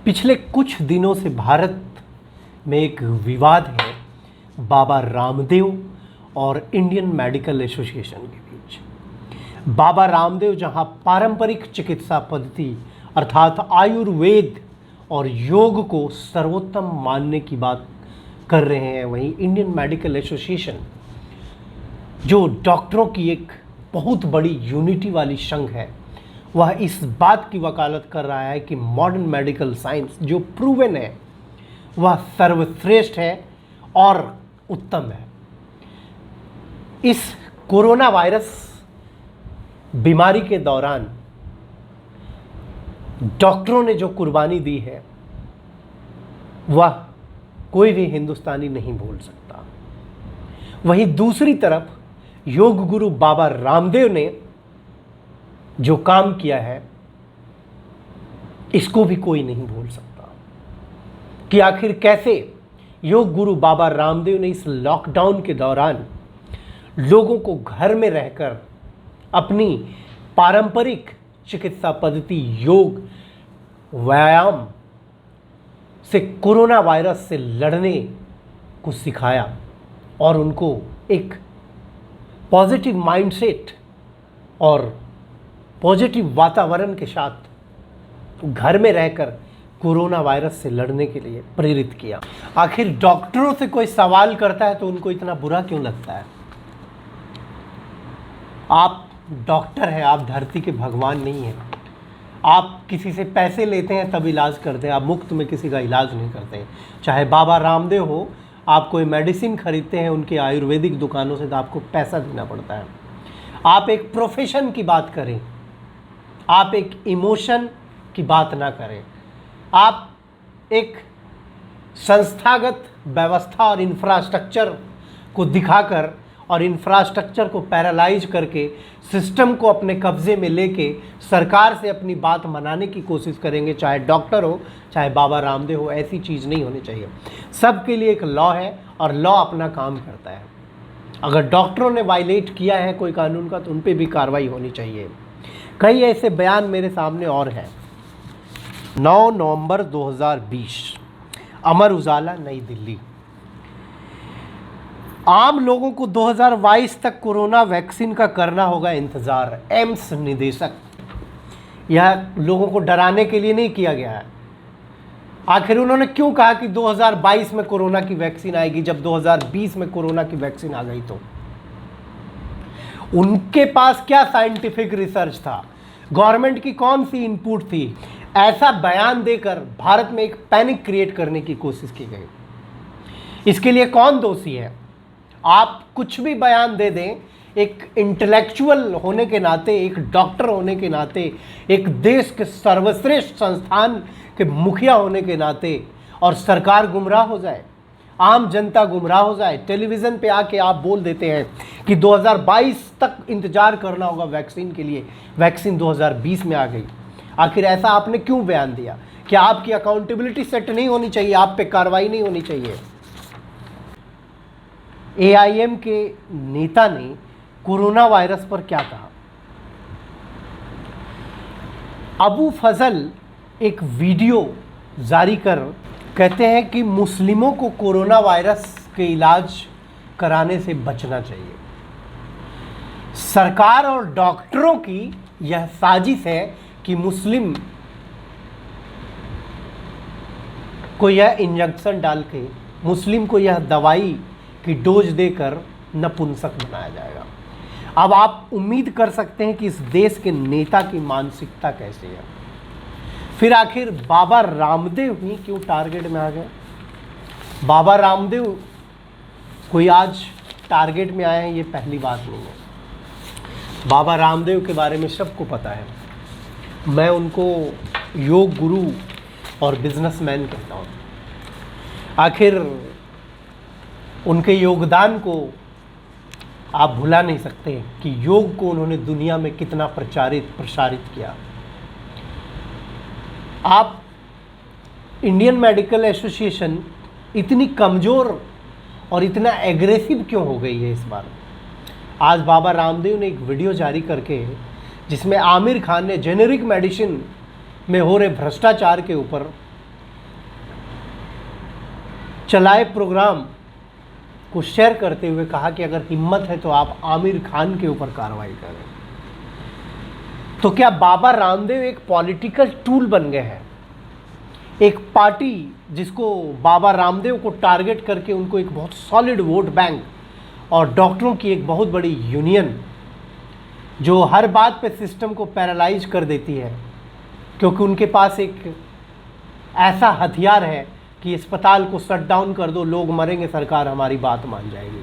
पिछले कुछ दिनों से भारत में एक विवाद है बाबा रामदेव और इंडियन मेडिकल एसोसिएशन के बीच। बाबा रामदेव जहां पारंपरिक चिकित्सा पद्धति अर्थात आयुर्वेद और योग को सर्वोत्तम मानने की बात कर रहे हैं, वहीं इंडियन मेडिकल एसोसिएशन जो डॉक्टरों की एक बहुत बड़ी यूनिटी वाली संघ है, वह इस बात की वकालत कर रहा है कि मॉडर्न मेडिकल साइंस जो प्रूवन है वह सर्वश्रेष्ठ है और उत्तम है। इस कोरोना वायरस बीमारी के दौरान डॉक्टरों ने जो कुर्बानी दी है वह कोई भी हिंदुस्तानी नहीं भूल सकता। वहीं दूसरी तरफ योग गुरु बाबा रामदेव ने जो काम किया है इसको भी कोई नहीं भूल सकता कि आखिर कैसे योग गुरु बाबा रामदेव ने इस लॉकडाउन के दौरान लोगों को घर में रहकर अपनी पारंपरिक चिकित्सा पद्धति योग व्यायाम से कोरोना वायरस से लड़ने को सिखाया और उनको एक पॉजिटिव माइंडसेट और पॉजिटिव वातावरण के साथ घर में रहकर कोरोना वायरस से लड़ने के लिए प्रेरित किया। आखिर डॉक्टरों से कोई सवाल करता है तो उनको इतना बुरा क्यों लगता है? आप डॉक्टर हैं, आप धरती के भगवान नहीं हैं। आप किसी से पैसे लेते हैं तब इलाज करते हैं, आप मुफ्त में किसी का इलाज नहीं करते हैं। चाहे बाबा रामदेव हो, आप कोई मेडिसिन खरीदते हैं उनके आयुर्वेदिक दुकानों से तो आपको पैसा देना पड़ता है। आप एक प्रोफेशन की बात करें, आप एक इमोशन की बात ना करें। आप एक संस्थागत व्यवस्था और इंफ्रास्ट्रक्चर को दिखाकर और इंफ्रास्ट्रक्चर को पैरालाइज करके सिस्टम को अपने कब्जे में लेके सरकार से अपनी बात मनाने की कोशिश करेंगे, चाहे डॉक्टर हो चाहे बाबा रामदेव हो। ऐसी चीज़ नहीं होनी चाहिए। सबके लिए एक लॉ है और लॉ अपना काम करता है। अगर डॉक्टरों ने वायलेट किया है कोई कानून का तो उन पर भी कार्रवाई होनी चाहिए। कई ऐसे बयान मेरे सामने और हैं। 9 नवंबर 2020 अमर उजाला नई दिल्ली। आम लोगों को 2022 तक कोरोना वैक्सीन का करना होगा इंतजार। एम्स निदेशक, यह लोगों को डराने के लिए नहीं किया गया है। आखिर उन्होंने क्यों कहा कि 2022 में कोरोना की वैक्सीन आएगी जब 2020 में कोरोना की वैक्सीन आ गई? तो उनके पास क्या साइंटिफिक रिसर्च था? गवर्नमेंट की कौन सी इनपुट थी? ऐसा बयान देकर भारत में एक पैनिक क्रिएट करने की कोशिश की गई। इसके लिए कौन दोषी है? आप कुछ भी बयान दे दें, एक इंटेलेक्चुअल होने के नाते, एक डॉक्टर होने के नाते, एक देश के सर्वश्रेष्ठ संस्थान के मुखिया होने के नाते, और सरकार गुमराह हो जाए, आम जनता गुमराह हो जाए, टेलीविज़न पे आके आप बोल देते हैं कि 2022 तक इंतज़ार करना होगा वैक्सीन के लिए, वैक्सीन 2020 में आ गई। आखिर ऐसा आपने क्यों बयान दिया? क्या आपकी अकाउंटेबिलिटी सेट नहीं होनी चाहिए? आप पे कार्रवाई नहीं होनी चाहिए? AIM के नेता ने कोरोना वायरस पर क्या कहा? अबू फजल एक वीडियो जारी कर कहते हैं कि मुस्लिमों को कोरोना वायरस के इलाज कराने से बचना चाहिए। सरकार और डॉक्टरों की यह साजिश है कि मुस्लिम को यह इंजेक्शन डाल के, मुस्लिम को यह दवाई की डोज देकर नपुंसक बनाया जाएगा। अब आप उम्मीद कर सकते हैं कि इस देश के नेता की मानसिकता कैसी है। फिर आखिर बाबा रामदेव ही क्यों टारगेट में आ गए? बाबा रामदेव कोई आज टारगेट में आए हैं ये पहली बात नहीं है। बाबा रामदेव के बारे में सबको पता है। मैं उनको योग गुरु और बिजनेसमैन कहता हूँ। आखिर उनके योगदान को आप भुला नहीं सकते कि योग को उन्होंने दुनिया में कितना प्रसारित किया। आप इंडियन मेडिकल एसोसिएशन इतनी कमज़ोर और इतना एग्रेसिव क्यों हो गई है इस बार? आज बाबा रामदेव ने एक वीडियो जारी करके जिसमें आमिर खान ने जेनेरिक मेडिसिन में हो रहे भ्रष्टाचार के ऊपर चलाए प्रोग्राम को शेयर करते हुए कहा कि अगर हिम्मत है तो आप आमिर खान के ऊपर कार्रवाई करें। तो क्या बाबा रामदेव एक पॉलिटिकल टूल बन गए हैं? एक पार्टी जिसको बाबा रामदेव को टारगेट करके उनको एक बहुत सॉलिड वोट बैंक और डॉक्टरों की एक बहुत बड़ी यूनियन जो हर बात पे सिस्टम को पैरालाइज कर देती है, क्योंकि उनके पास एक ऐसा हथियार है कि अस्पताल को शट डाउन कर दो, लोग मरेंगे, सरकार हमारी बात मान जाएगी।